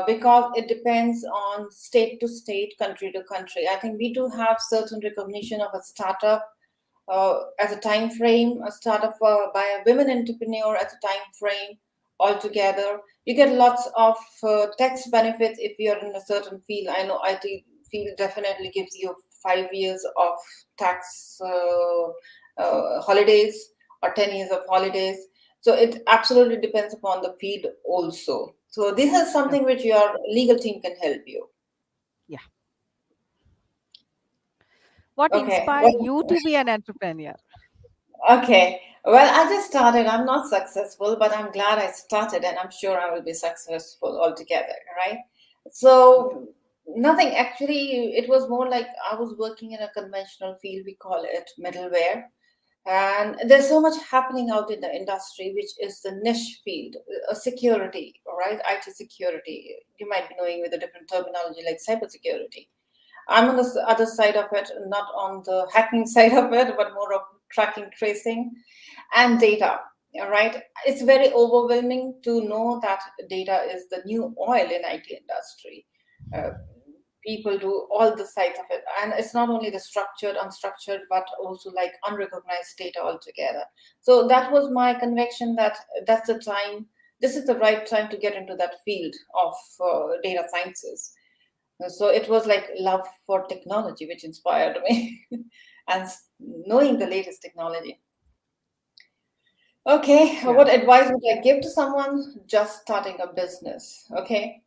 Speaker 1: because it depends on state to state, country to country. I think we do have certain recognition of a startup as a time frame, a startup by a women entrepreneur as a time frame altogether. You get lots of tax benefits if you're in a certain field. I know IT field definitely gives you 5 years of tax holidays or 10 years of holidays. So it absolutely depends upon the field also. So this is
Speaker 2: Okay.
Speaker 1: something which your legal team can help you.
Speaker 2: Yeah. What
Speaker 1: Okay.
Speaker 2: inspired you to be an entrepreneur?
Speaker 1: Okay. Well, I just started. I'm not successful, but I'm glad I started, and I'm sure I will be successful altogether, right? So, nothing actually, it was more like I was working in a conventional field, we call it middleware. And there's so much happening out in the industry, which is the niche field, security, right? IT security. You might be knowing with a different terminology like cybersecurity. I'm on the other side of it, not on the hacking side of it, but more of tracking, tracing, and data. All right, it's very overwhelming to know that data is the new oil in IT industry. Uh, People do all the sides of it, and it's not only the structured, unstructured, but also like unrecognized data altogether. So that was my conviction that that's the time. This is the right time to get into that field of data sciences. So it was like love for technology which inspired me, and knowing the latest technology. Okay,
Speaker 2: Yeah.
Speaker 1: what advice would I give to someone just starting a business? Okay,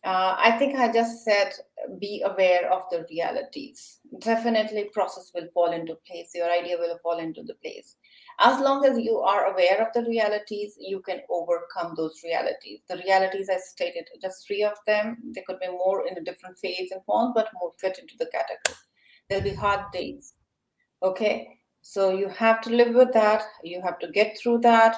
Speaker 1: I think I just said be aware of the realities. Definitely, process will fall into place. Your idea will fall into the place. As long as you are aware of the realities, you can overcome those realities. The realities I stated, just three of them. There could be more in a different phase and form, but more fit into the category. There'll be hard days. Okay, so you have to live with that. You have to get through that.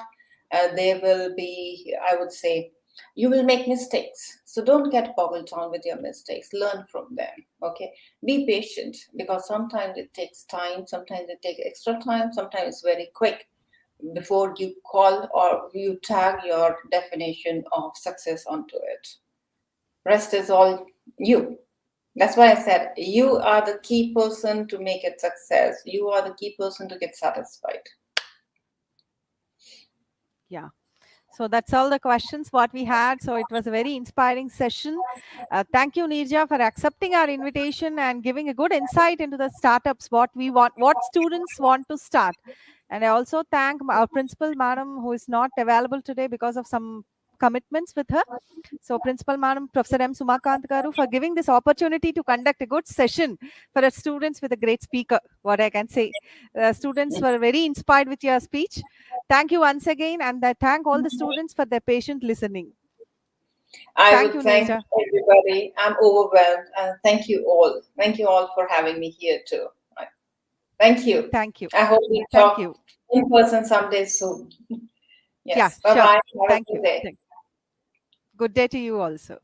Speaker 1: There will be, I would say, you will make mistakes. So don't get boggled down with your mistakes. Learn from them. Okay, be patient, because sometimes it takes time. Sometimes it takes extra time. Sometimes it's very quick before you call or you tag your definition of success onto it. Rest is all you. That's why I said you are the key person to make it success. You are the key person to get satisfied.
Speaker 2: Yeah. So that's all the questions what we had. So it was a very inspiring session. Thank you, Nirja, for accepting our invitation and giving a good insight into the startups, what we want, what students want to start. And I also thank our principal, madam, who is not available today because of some commitments with her. So, Principal Madam Professor M. Sumakant Garu, for giving this opportunity to conduct a good session for our students with a great speaker, what I can say. Students were very inspired with your speech. Thank you once again, and I thank all the students for their patient listening.
Speaker 1: I
Speaker 2: Thank
Speaker 1: would
Speaker 2: you,
Speaker 1: thank
Speaker 2: Nirja.
Speaker 1: everybody. I'm overwhelmed. And thank you all. Thank you all for having me here too. Thank you.
Speaker 2: Thank you.
Speaker 1: I hope we
Speaker 2: Thank
Speaker 1: talk
Speaker 2: you.
Speaker 1: in person someday soon.
Speaker 2: Yeah,
Speaker 1: Yes. Bye
Speaker 2: sure.
Speaker 1: bye. Have a
Speaker 2: Thank
Speaker 1: good
Speaker 2: you.
Speaker 1: day.
Speaker 2: Good day to you also.